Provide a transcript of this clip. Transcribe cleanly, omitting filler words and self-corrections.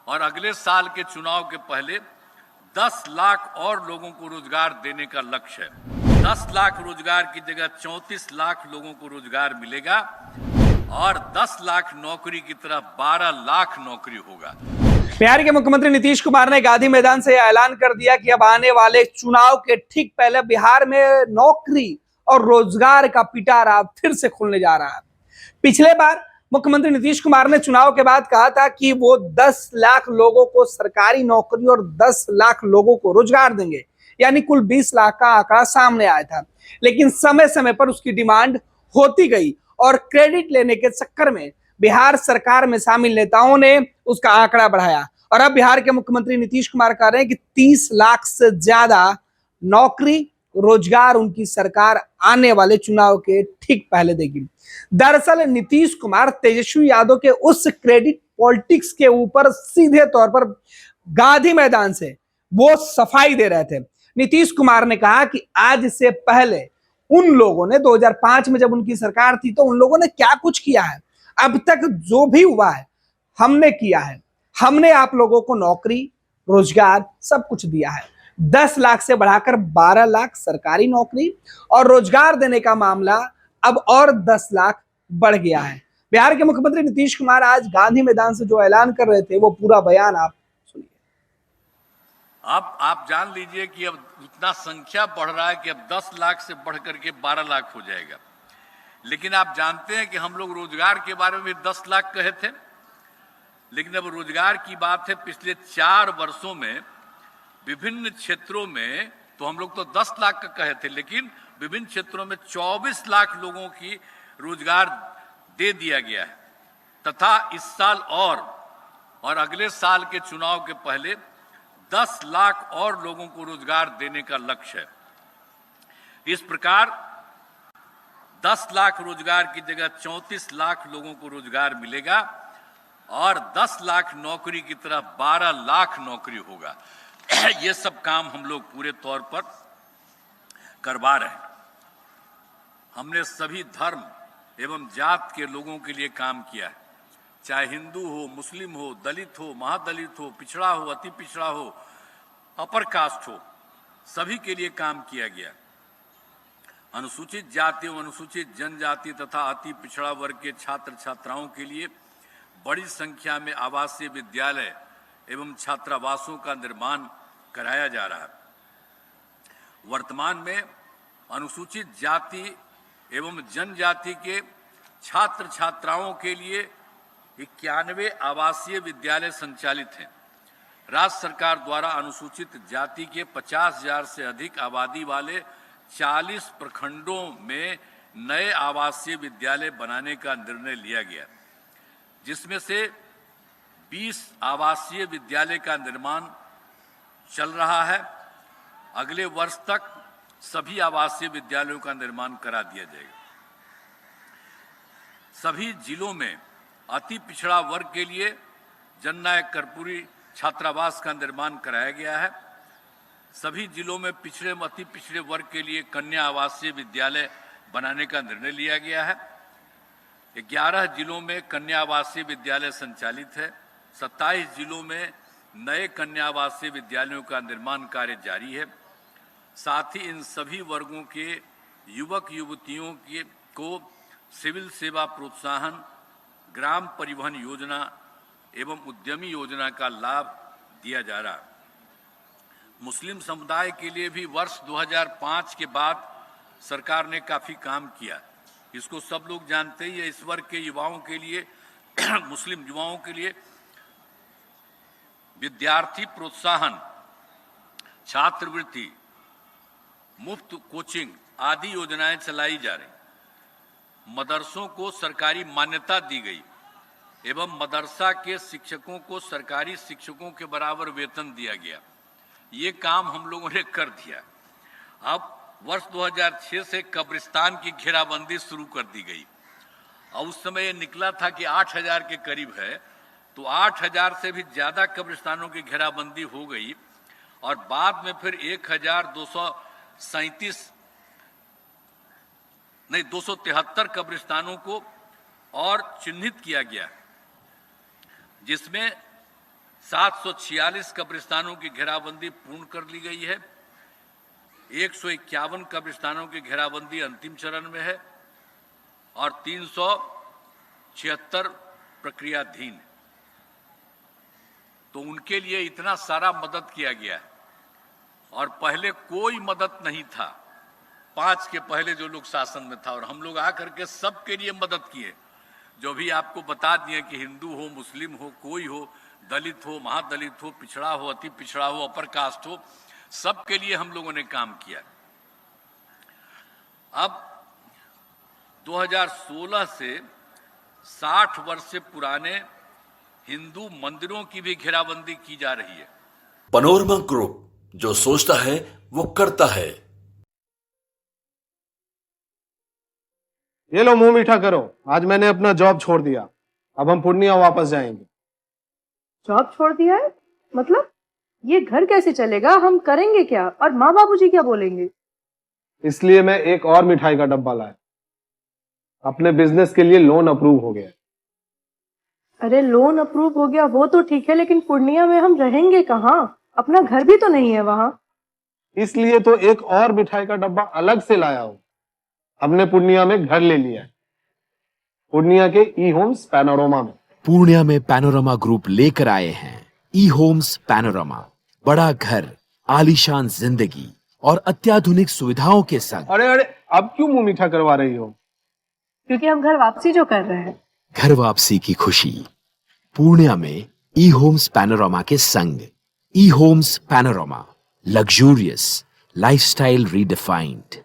और अगले साल के चुनाव के पहले 10 लाख और लोगों को रोजगार देने का लक्ष्य है। 10 लाख रोजगार की जगह 34 लाख लोगों को रोजगार मिलेगा और 10 लाख नौकरी की तरफ 12 लाख नौकरी होगा। बिहार के मुख्यमंत्री नीतीश कुमार ने गांधी मैदान से ऐलान कर दिया कि अब आने वाले चुनाव के ठीक पहले बिहार में नौकरी और रोजगार का पिटारा फिर से खुलने जा रहा है। पिछले बार मुख्यमंत्री नीतीश कुमार ने चुनाव के बाद कहा था कि वो 10 लाख लोगों को सरकारी नौकरी और 10 लाख लोगों को रोजगार देंगे, यानी कुल 20 लाख का आंकड़ा सामने आया था। लेकिन समय समय पर उसकी डिमांड होती गई और क्रेडिट लेने के चक्कर में बिहार सरकार में शामिल नेताओं ने उसका आंकड़ा बढ़ाया और अब बिहार के मुख्यमंत्री नीतीश कुमार कह रहे हैं कि 30 लाख से ज्यादा नौकरी रोजगार उनकी सरकार आने वाले चुनाव के ठीक पहले देगी। दरअसल नीतीश कुमार तेजस्वी यादव के उस क्रेडिट पॉलिटिक्स के ऊपर सीधे तौर पर गांधी मैदान से वो सफाई दे रहे थे। नीतीश कुमार ने कहा कि आज से पहले उन लोगों ने 2005 में जब उनकी सरकार थी तो उन लोगों ने क्या कुछ किया है, अब तक जो भी हुआ है हमने किया है। हमने आप लोगों को नौकरी रोजगार सब कुछ दिया है। 10 लाख से बढ़ाकर 12 लाख सरकारी नौकरी और रोजगार देने का मामला अब और 10 लाख बढ़ गया है। बिहार के मुख्यमंत्री नीतीश कुमार आज गांधी मैदान से जो ऐलान कर रहे थे वो पूरा बयान आप सुनिए। अब आप जान लीजिए कि अब उतना संख्या बढ़ रहा है कि अब 10 लाख से बढ़ करके 12 लाख हो जाएगा। लेकिन आप जानते हैं कि हम लोग रोजगार के बारे में 10 लाख कहे थे, लेकिन अब रोजगार की बात है। पिछले 4 वर्षों में विभिन्न क्षेत्रों में तो हम लोग तो 10 लाख का कहे थे, लेकिन विभिन्न क्षेत्रों में 24 लाख लोगों की रोजगार दे दिया गया है तथा इस साल और अगले साल के चुनाव के पहले 10 लाख और लोगों को रोजगार देने का लक्ष्य है। इस प्रकार 10 लाख रोजगार की जगह 34 लाख लोगों को रोजगार मिलेगा और 10 लाख नौकरी की तरफ 12 लाख नौकरी होगा। ये सब काम हम लोग पूरे तौर पर करवा रहे हैं। हमने सभी धर्म एवं जात के लोगों के लिए काम किया है, चाहे हिंदू हो, मुस्लिम हो, दलित हो, महादलित हो, पिछड़ा हो, अति पिछड़ा हो, अपर कास्ट हो, सभी के लिए काम किया गया। अनुसूचित जाति एवं अनुसूचित जनजाति तथा अति पिछड़ा वर्ग के छात्र छात्राओं के लिए बड़ी संख्या में आवासीय विद्यालय एवं छात्रावासों का निर्माण कराया जा रहा है। वर्तमान में अनुसूचित जाति एवं जनजाति के छात्र छात्राओं के लिए 91 आवासीय विद्यालय संचालित हैं। राज्य सरकार द्वारा अनुसूचित जाति के 50,000 से अधिक आबादी वाले 40 प्रखंडों में नए आवासीय विद्यालय बनाने का निर्णय लिया गया, जिसमें से 20 आवासीय विद्यालय का निर्माण चल रहा है। अगले वर्ष तक सभी आवासीय विद्यालयों का निर्माण करा दिया जाएगा। सभी जिलों में अति पिछड़ा वर्ग के लिए जननायक कर्पूरी छात्रावास का निर्माण कराया गया है। सभी जिलों में पिछड़े अति पिछड़े वर्ग के लिए कन्या आवासीय विद्यालय बनाने का निर्णय लिया गया है। 11 जिलों में कन्या आवासीय विद्यालय संचालित है। 27 जिलों में नए कन्या आवासीय विद्यालयों का निर्माण कार्य जारी है। साथ ही इन सभी वर्गों के युवक युवतियों को सिविल सेवा प्रोत्साहन, ग्राम परिवहन योजना एवं उद्यमी योजना का लाभ दिया जा रहा है। मुस्लिम समुदाय के लिए भी वर्ष 2005 के बाद सरकार ने काफ़ी काम किया, इसको सब लोग जानते ही है। इस वर्ग के युवाओं के लिए मुस्लिम युवाओं के लिए विद्यार्थी प्रोत्साहन, छात्रवृत्ति, मुफ्त कोचिंग आदि योजनाएं चलाई जा रही। मदरसों को सरकारी मान्यता दी गई एवं मदरसा के शिक्षकों को सरकारी शिक्षकों के बराबर वेतन दिया गया। ये काम हम लोगों ने कर दिया। अब वर्ष 2006 से कब्रिस्तान की घेराबंदी शुरू कर दी गई और उस समय ये निकला था कि 8,000 के करीब है, तो 8,000 से भी ज़्यादा कब्रिस्तानों की घेराबंदी हो गई और बाद में फिर 273 कब्रिस्तानों को और चिन्हित किया गया, जिसमें 746 कब्रिस्तानों की घेराबंदी पूर्ण कर ली गई है। 151 कब्रिस्तानों की घेराबंदी अंतिम चरण में है और 376 प्रक्रियाधीन। तो उनके लिए इतना सारा मदद किया गया है और पहले कोई मदद नहीं था। 5 के पहले जो लोग शासन में था और हम लोग आकर के सबके लिए मदद किए। जो भी आपको बता दिए कि हिंदू हो, मुस्लिम हो, कोई हो, दलित हो, महादलित हो, पिछड़ा हो, अति पिछड़ा हो, अपर कास्ट हो, सबके लिए हम लोगों ने काम किया। अब 2016 से 60 वर्ष से पुराने हिंदू मंदिरों की भी घेराबंदी की जा रही है। पैनोरमा ग्रुप, जो सोचता है वो करता है। ये लो मुंह मीठा करो, आज मैंने अपना जॉब छोड़ दिया। अब हम पूर्णिया वापस जाएंगे। जॉब छोड़ दिया है? मतलब ये घर कैसे चलेगा? हम करेंगे क्या? और माँ बाबूजी क्या बोलेंगे? इसलिए मैं एक और मिठाई का डब्बा लाया। अपने बिजनेस के लिए लोन अप्रूव हो गया। अरे लोन अप्रूव हो गया वो तो ठीक है, लेकिन पूर्णिया में हम रहेंगे कहाँ? अपना घर भी तो नहीं है वहाँ। इसलिए तो एक और मिठाई का डब्बा अलग से लाया हूँ। हमने पूर्णिया में घर ले लिया है, पूर्णिया के ई होम्स पैनोरमा में। पूर्णिया में पैनोरमा ग्रुप लेकर आए हैं ई होम्स पैनोरमा। बड़ा घर, आलीशान जिंदगी और अत्याधुनिक सुविधाओं के संग। अरे अरे, अब क्यों मुंह मीठा करवा रही हो? क्योंकि हम घर वापसी जो कर रहे हैं। घर वापसी की खुशी पूर्णिया में ई होम्स पैनोरमा के संग। E homes panorama, luxurious lifestyle redefined.